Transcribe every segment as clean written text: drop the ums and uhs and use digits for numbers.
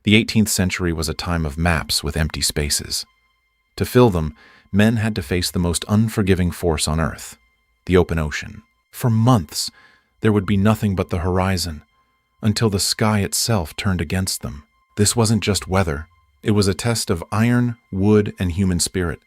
The 18th century was a time of maps with empty spaces. To fill them, men had to face the most unforgiving force on Earth, the open ocean. For months, there would be nothing but the horizon, until the sky itself turned against them. This wasn't just weather. It was a test of iron, wood, and human spirit.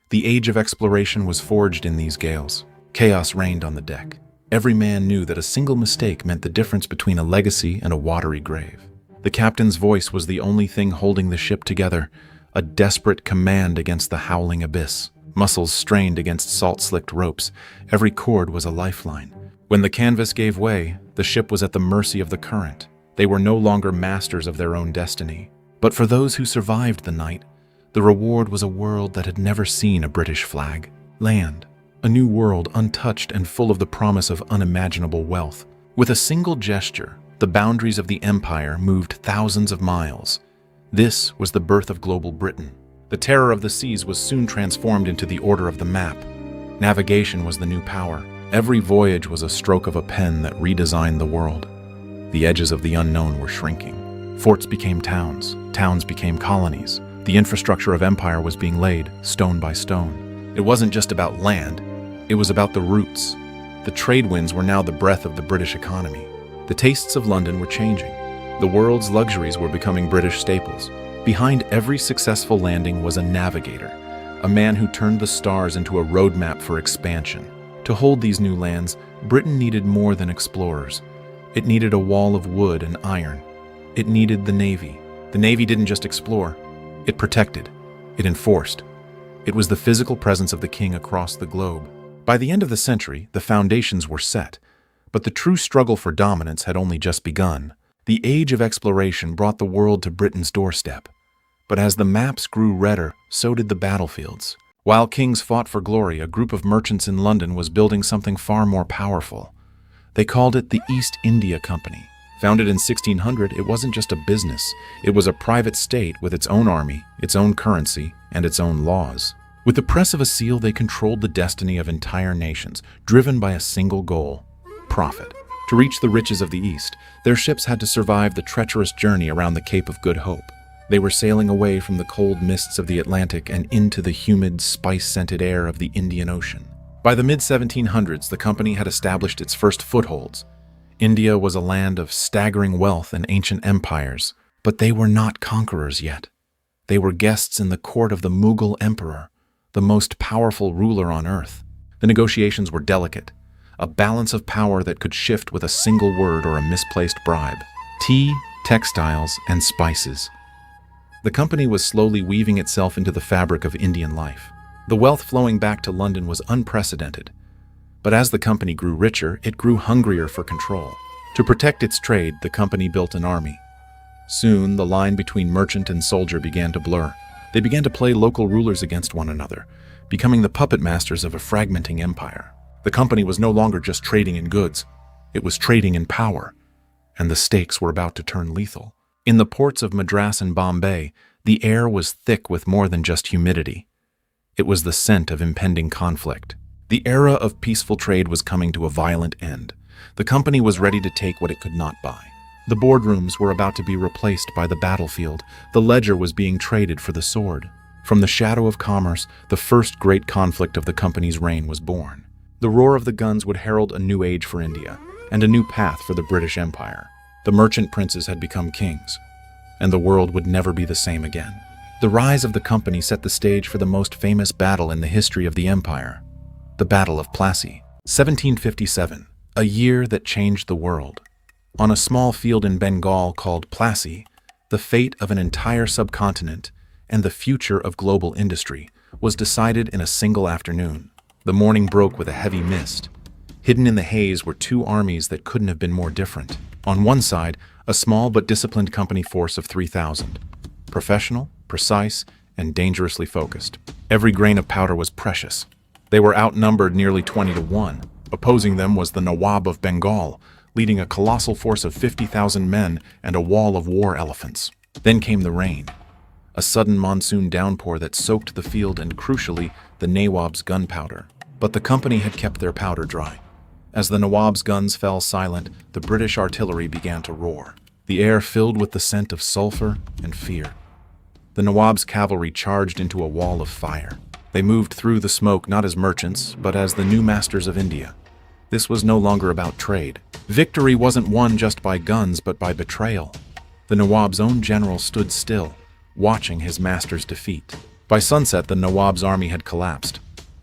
The age of exploration was forged in these gales. Chaos reigned on the deck. Every man knew that a single mistake meant the difference between a legacy and a watery grave. The captain's voice was the only thing holding the ship together, a desperate command against the howling abyss. Muscles strained against salt-slicked ropes. Every cord was a lifeline. When the canvas gave way, the ship was at the mercy of the current. They were no longer masters of their own destiny. But for those who survived the night, the reward was a world that had never seen a British flag. Land. A new world untouched and full of the promise of unimaginable wealth. With a single gesture, the boundaries of the empire moved thousands of miles. This was the birth of global Britain. The terror of the seas was soon transformed into the order of the map. Navigation was the new power. Every voyage was a stroke of a pen that redesigned the world. The edges of the unknown were shrinking. Forts became towns. Towns became colonies. The infrastructure of empire was being laid, stone by stone. It wasn't just about land. It was about the roots. The trade winds were now the breath of the British economy. The tastes of London were changing. The world's luxuries were becoming British staples. Behind every successful landing was a navigator, a man who turned the stars into a roadmap for expansion. To hold these new lands, Britain needed more than explorers. It needed a wall of wood and iron. It needed the Navy. The Navy didn't just explore. It protected. It enforced. It was the physical presence of the king across the globe. By the end of the century, the foundations were set, but the true struggle for dominance had only just begun. The age of exploration brought the world to Britain's doorstep. But as the maps grew redder, so did the battlefields. While kings fought for glory, a group of merchants in London was building something far more powerful. They called it the East India Company. Founded in 1600, it wasn't just a business. It was a private state with its own army, its own currency, and its own laws. With the press of a seal, they controlled the destiny of entire nations, driven by a single goal: profit. To reach the riches of the East, their ships had to survive the treacherous journey around the Cape of Good Hope. They were sailing away from the cold mists of the Atlantic and into the humid, spice-scented air of the Indian Ocean. By the mid-1700s, the company had established its first footholds. India was a land of staggering wealth and ancient empires, but they were not conquerors yet. They were guests in the court of the Mughal emperor, the most powerful ruler on earth. The negotiations were delicate, a balance of power that could shift with a single word or a misplaced bribe. Tea, textiles, and spices. The company was slowly weaving itself into the fabric of Indian life. The wealth flowing back to London was unprecedented. But as the company grew richer, it grew hungrier for control. To protect its trade, the company built an army. Soon, the line between merchant and soldier began to blur. They began to play local rulers against one another, becoming the puppet masters of a fragmenting empire. The company was no longer just trading in goods. It was trading in power, and the stakes were about to turn lethal. In the ports of Madras and Bombay, the air was thick with more than just humidity. It was the scent of impending conflict. The era of peaceful trade was coming to a violent end. The company was ready to take what it could not buy. The boardrooms were about to be replaced by the battlefield. The ledger was being traded for the sword. From the shadow of commerce, the first great conflict of the company's reign was born. The roar of the guns would herald a new age for India, and a new path for the British Empire. The merchant princes had become kings, and the world would never be the same again. The rise of the company set the stage for the most famous battle in the history of the empire, the Battle of Plassey. 1757, a year that changed the world. On a small field in Bengal called Plassey, the fate of an entire subcontinent and the future of global industry was decided in a single afternoon. The morning broke with a heavy mist. Hidden in the haze were two armies that couldn't have been more different. On one side, a small but disciplined company force of 3,000. Professional, precise, and dangerously focused. Every grain of powder was precious. They were outnumbered nearly 20-1. Opposing them was the Nawab of Bengal, leading a colossal force of 50,000 men and a wall of war elephants. Then came the rain. A sudden monsoon downpour that soaked the field and, crucially, the Nawab's gunpowder. But the company had kept their powder dry. As the Nawab's guns fell silent, the British artillery began to roar. the air filled with the scent of sulfur and fear. The Nawab's cavalry charged into a wall of fire. They moved through the smoke not as merchants, but as the new masters of India. This was no longer about trade. Victory wasn't won just by guns, but by betrayal. The Nawab's own general stood still, watching his master's defeat. By sunset, the Nawab's army had collapsed.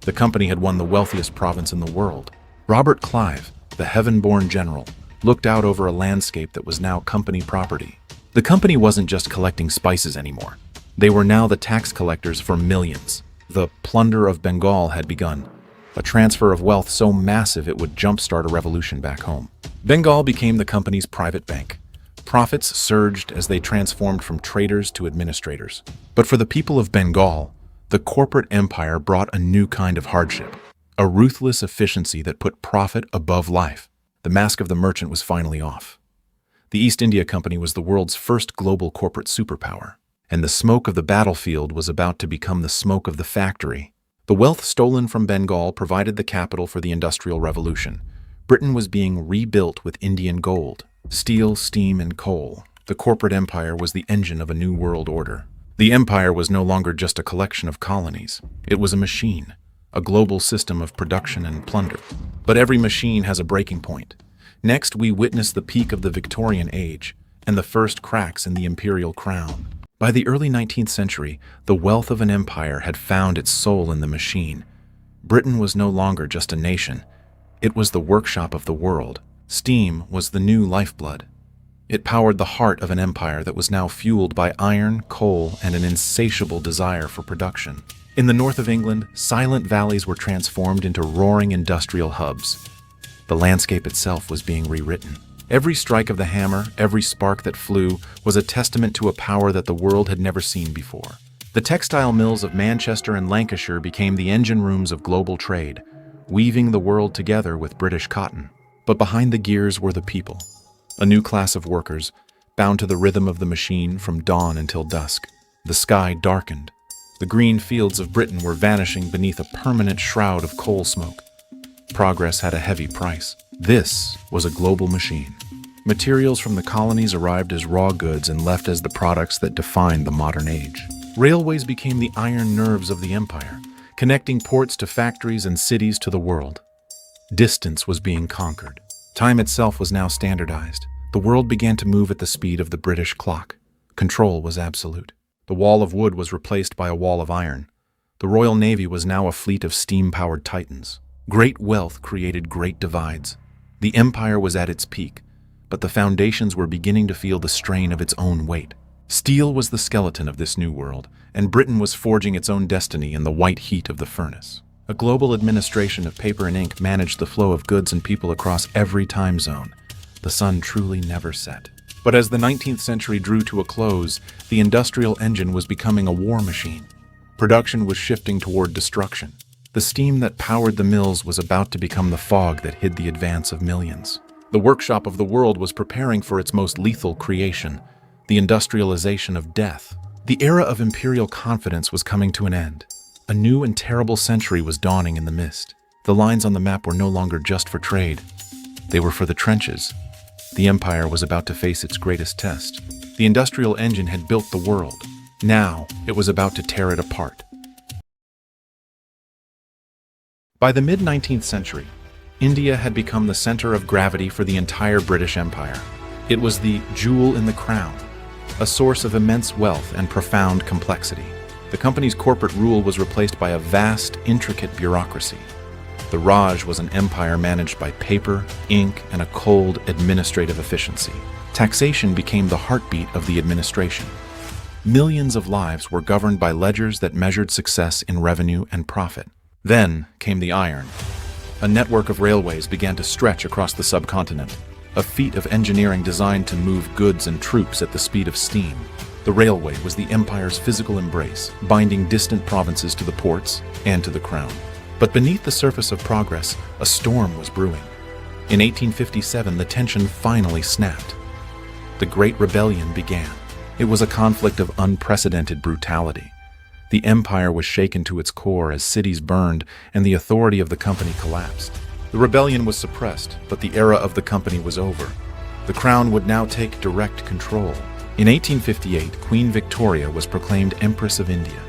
The company had won the wealthiest province in the world. Robert Clive, the heaven-born general, looked out over a landscape that was now company property. The company wasn't just collecting spices anymore. They were now the tax collectors for millions. The plunder of Bengal had begun, a transfer of wealth so massive it would jumpstart a revolution back home. Bengal became the company's private bank. Profits surged as they transformed from traders to administrators. But for the people of Bengal, the corporate empire brought a new kind of hardship, a ruthless efficiency that put profit above life. The mask of the merchant was finally off. The East India Company was the world's first global corporate superpower, and the smoke of the battlefield was about to become the smoke of the factory. The wealth stolen from Bengal provided the capital for the Industrial Revolution. Britain was being rebuilt with Indian gold, steel, steam, and coal. The corporate empire was the engine of a new world order. The empire was no longer just a collection of colonies. It was a machine, a global system of production and plunder. But every machine has a breaking point. Next, we witness the peak of the Victorian Age and the first cracks in the imperial crown. By the early 19th century, the wealth of an empire had found its soul in the machine. Britain was no longer just a nation. It was the workshop of the world. Steam was the new lifeblood. It powered the heart of an empire that was now fueled by iron, coal, and an insatiable desire for production. In the north of England, silent valleys were transformed into roaring industrial hubs. The landscape itself was being rewritten. Every strike of the hammer, every spark that flew, was a testament to a power that the world had never seen before. The textile mills of Manchester and Lancashire became the engine rooms of global trade, weaving the world together with British cotton. But behind the gears were the people, a new class of workers, bound to the rhythm of the machine from dawn until dusk. The sky darkened. The green fields of Britain were vanishing beneath a permanent shroud of coal smoke. Progress had a heavy price. This was a global machine. Materials from the colonies arrived as raw goods and left as the products that defined the modern age. Railways became the iron nerves of the empire, connecting ports to factories and cities to the world. Distance was being conquered. Time itself was now standardized. The world began to move at the speed of the British clock. Control was absolute. The wall of wood was replaced by a wall of iron. The Royal Navy was now a fleet of steam-powered titans. Great wealth created great divides. The empire was at its peak, but the foundations were beginning to feel the strain of its own weight. Steel was the skeleton of this new world, and Britain was forging its own destiny in the white heat of the furnace. A global administration of paper and ink managed the flow of goods and people across every time zone. The sun truly never set. But as the 19th century drew to a close, the industrial engine was becoming a war machine. Production was shifting toward destruction. The steam that powered the mills was about to become the fog that hid the advance of millions. The workshop of the world was preparing for its most lethal creation, the industrialization of death. The era of imperial confidence was coming to an end. A new and terrible century was dawning in the mist. The lines on the map were no longer just for trade. They were for the trenches. The empire was about to face its greatest test. The industrial engine had built the world. Now, it was about to tear it apart. By the mid-19th century, India had become the center of gravity for the entire British Empire. It was the jewel in the crown, a source of immense wealth and profound complexity. The company's corporate rule was replaced by a vast, intricate bureaucracy. The Raj was an empire managed by paper, ink, and a cold, administrative efficiency. Taxation became the heartbeat of the administration. Millions of lives were governed by ledgers that measured success in revenue and profit. Then came the iron. A network of railways began to stretch across the subcontinent, a feat of engineering designed to move goods and troops at the speed of steam. The railway was the empire's physical embrace, binding distant provinces to the ports and to the crown. But beneath the surface of progress, a storm was brewing. In 1857, the tension finally snapped. The Great Rebellion began. It was a conflict of unprecedented brutality. The empire was shaken to its core as cities burned and the authority of the company collapsed. The rebellion was suppressed, but the era of the company was over. The crown would now take direct control. In 1858, Queen Victoria was proclaimed Empress of India.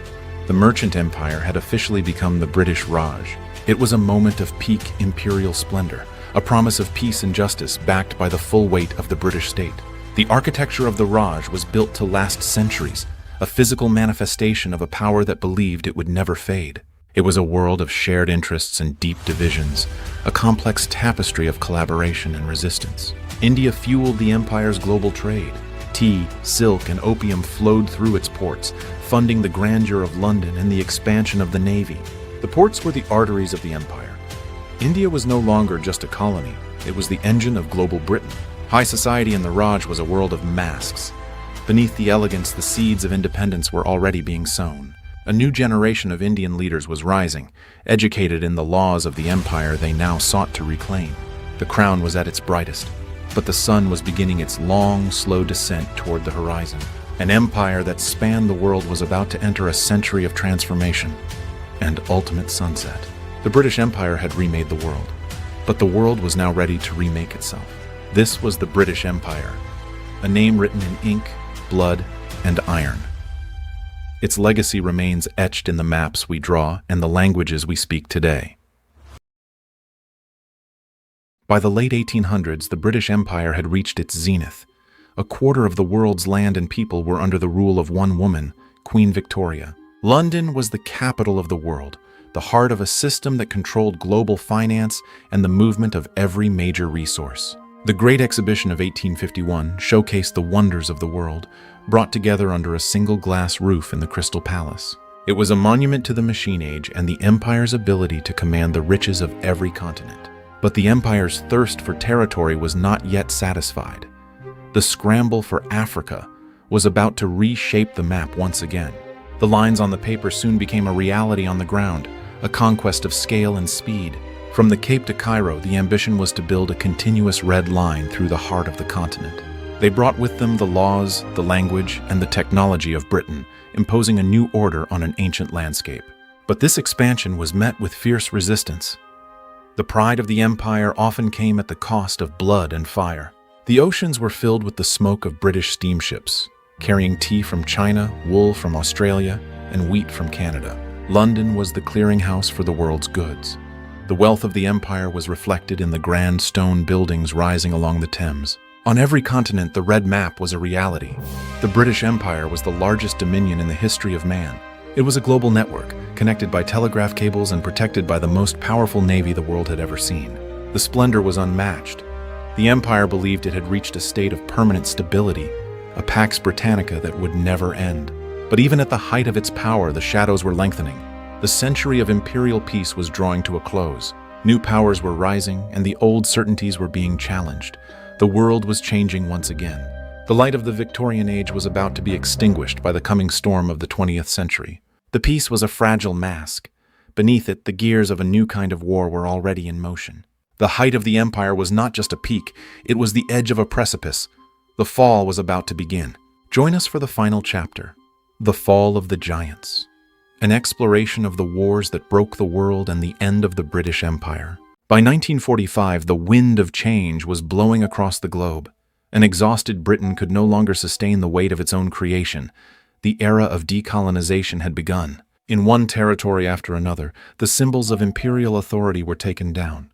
The merchant empire had officially become the British Raj. It was a moment of peak imperial splendor, a promise of peace and justice backed by the full weight of the British state. The architecture of the Raj was built to last centuries, a physical manifestation of a power that believed it would never fade. It was a world of shared interests and deep divisions, a complex tapestry of collaboration and resistance. India fueled the empire's global trade. Tea, silk, and opium flowed through its ports, funding the grandeur of London and the expansion of the navy. The ports were the arteries of the empire. India was no longer just a colony, it was the engine of global Britain. High society in the Raj was a world of masks. Beneath the elegance, the seeds of independence were already being sown. A new generation of Indian leaders was rising, educated in the laws of the empire they now sought to reclaim. The crown was at its brightest, but the sun was beginning its long, slow descent toward the horizon. An empire that spanned the world was about to enter a century of transformation and ultimate sunset. The British Empire had remade the world, but the world was now ready to remake itself. This was the British Empire, a name written in ink, blood, and iron. Its legacy remains etched in the maps we draw and the languages we speak today. By the late 1800s, the British Empire had reached its zenith. A quarter of the world's land and people were under the rule of one woman, Queen Victoria. London was the capital of the world, the heart of a system that controlled global finance and the movement of every major resource. The Great Exhibition of 1851 showcased the wonders of the world, brought together under a single glass roof in the Crystal Palace. It was a monument to the machine age and the empire's ability to command the riches of every continent. But the empire's thirst for territory was not yet satisfied. The scramble for Africa was about to reshape the map once again. The lines on the paper soon became a reality on the ground, a conquest of scale and speed. From the Cape to Cairo, the ambition was to build a continuous red line through the heart of the continent. They brought with them the laws, the language, and the technology of Britain, imposing a new order on an ancient landscape. But this expansion was met with fierce resistance. The pride of the empire often came at the cost of blood and fire. The oceans were filled with the smoke of British steamships, carrying tea from China, wool from Australia, and wheat from Canada. London was the clearinghouse for the world's goods. The wealth of the empire was reflected in the grand stone buildings rising along the Thames. On every continent, the red map was a reality. The British Empire was the largest dominion in the history of man. It was a global network, connected by telegraph cables and protected by the most powerful navy the world had ever seen. The splendor was unmatched. The empire believed it had reached a state of permanent stability, a Pax Britannica that would never end. But even at the height of its power, the shadows were lengthening. The century of imperial peace was drawing to a close. New powers were rising, and the old certainties were being challenged. The world was changing once again. The light of the Victorian age was about to be extinguished by the coming storm of the 20th century. The peace was a fragile mask. Beneath it, the gears of a new kind of war were already in motion. The height of the empire was not just a peak, it was the edge of a precipice. The fall was about to begin. Join us for the final chapter, The Fall of the Giants, an exploration of the wars that broke the world and the end of the British Empire. By 1945, the wind of change was blowing across the globe. An exhausted Britain could no longer sustain the weight of its own creation. The era of decolonization had begun. In one territory after another, the symbols of imperial authority were taken down.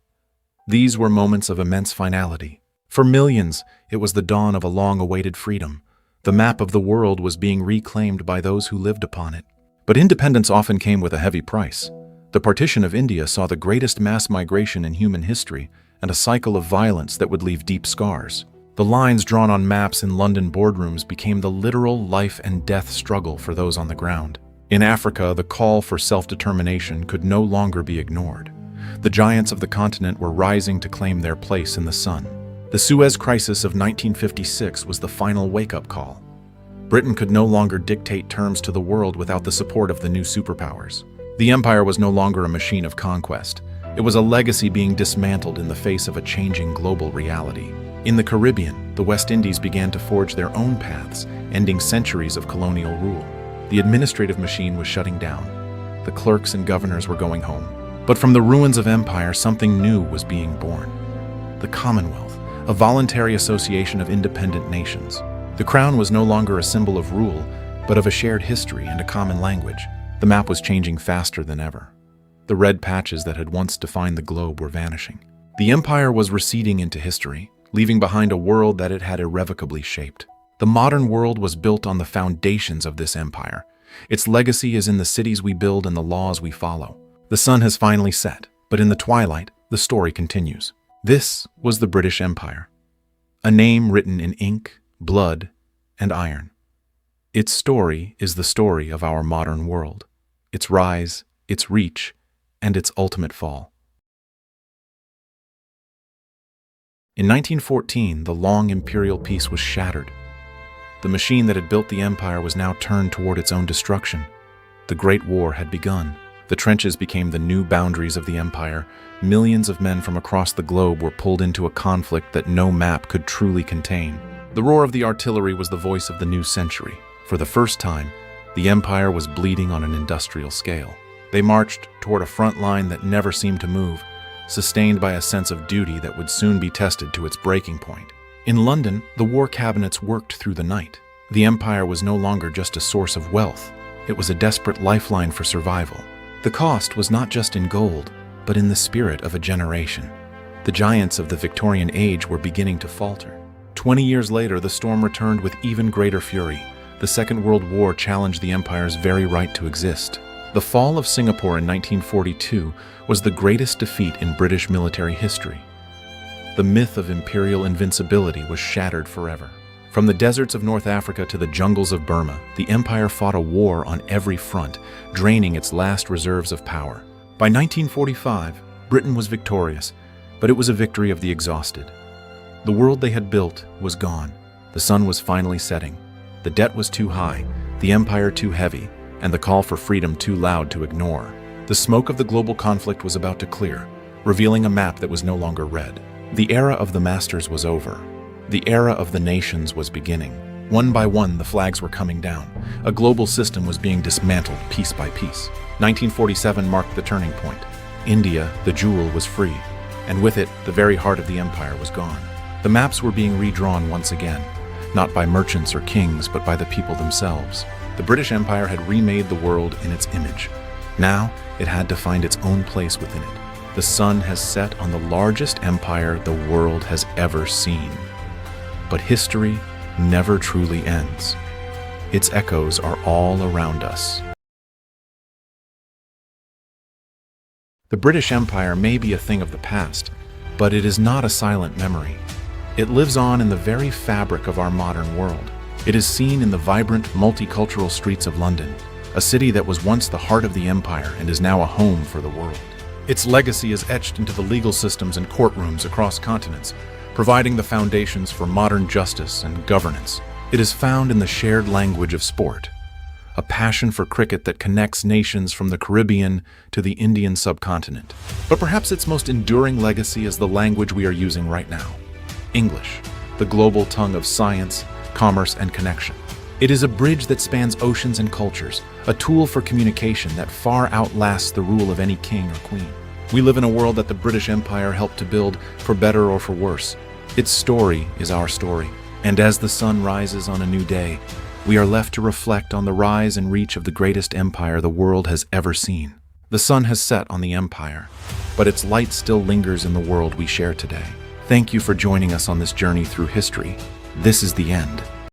These were moments of immense finality. For millions, it was the dawn of a long-awaited freedom. The map of the world was being reclaimed by those who lived upon it. But independence often came with a heavy price. The partition of India saw the greatest mass migration in human history and a cycle of violence that would leave deep scars. The lines drawn on maps in London boardrooms became the literal life and death struggle for those on the ground. In Africa, the call for self-determination could no longer be ignored. The giants of the continent were rising to claim their place in the sun. The Suez Crisis of 1956 was the final wake-up call. Britain could no longer dictate terms to the world without the support of the new superpowers. The empire was no longer a machine of conquest. It was a legacy being dismantled in the face of a changing global reality. In the Caribbean, the West Indies began to forge their own paths, ending centuries of colonial rule. The administrative machine was shutting down. The clerks and governors were going home. But from the ruins of empire, something new was being born. The Commonwealth, a voluntary association of independent nations. The crown was no longer a symbol of rule, but of a shared history and a common language. The map was changing faster than ever. The red patches that had once defined the globe were vanishing. The empire was receding into history, leaving behind a world that it had irrevocably shaped. The modern world was built on the foundations of this empire. Its legacy is in the cities we build and the laws we follow. The sun has finally set, but in the twilight, the story continues. This was the British Empire, a name written in ink, blood, and iron. Its story is the story of our modern world, its rise, its reach, and its ultimate fall. In 1914, the long imperial peace was shattered. The machine that had built the empire was now turned toward its own destruction. The Great War had begun. The trenches became the new boundaries of the empire. Millions of men from across the globe were pulled into a conflict that no map could truly contain. The roar of the artillery was the voice of the new century. For the first time, the empire was bleeding on an industrial scale. They marched toward a front line that never seemed to move, sustained by a sense of duty that would soon be tested to its breaking point. In London, the war cabinets worked through the night. The empire was no longer just a source of wealth. It was a desperate lifeline for survival. The cost was not just in gold, but in the spirit of a generation. The giants of the Victorian age were beginning to falter. 20 years later, the storm returned with even greater fury. The Second World War challenged the empire's very right to exist. The fall of Singapore in 1942 was the greatest defeat in British military history. The myth of imperial invincibility was shattered forever. From the deserts of North Africa to the jungles of Burma, the empire fought a war on every front, draining its last reserves of power. By 1945, Britain was victorious, but it was a victory of the exhausted. The world they had built was gone. The sun was finally setting. The debt was too high, the empire too heavy, and the call for freedom too loud to ignore. The smoke of the global conflict was about to clear, revealing a map that was no longer red. The era of the masters was over. The era of the nations was beginning. One by one, the flags were coming down. A global system was being dismantled piece by piece. 1947 marked the turning point. India, the jewel, was free, and with it, the very heart of the empire was gone. The maps were being redrawn once again, not by merchants or kings, but by the people themselves. The British Empire had remade the world in its image. Now, it had to find its own place within it. The sun has set on the largest empire the world has ever seen. But history never truly ends. Its echoes are all around us. The British Empire may be a thing of the past, but it is not a silent memory. It lives on in the very fabric of our modern world. It is seen in the vibrant, multicultural streets of London, a city that was once the heart of the empire and is now a home for the world. Its legacy is etched into the legal systems and courtrooms across continents, providing the foundations for modern justice and governance. It is found in the shared language of sport, a passion for cricket that connects nations from the Caribbean to the Indian subcontinent. But perhaps its most enduring legacy is the language we are using right now, English, the global tongue of science, commerce, and connection. It is a bridge that spans oceans and cultures, a tool for communication that far outlasts the rule of any king or queen. We live in a world that the British Empire helped to build, for better or for worse. Its story is our story, and as the sun rises on a new day, we are left to reflect on the rise and reach of the greatest empire the world has ever seen. The sun has set on the empire, but its light still lingers in the world we share today. Thank you for joining us on this journey through history. This is the end.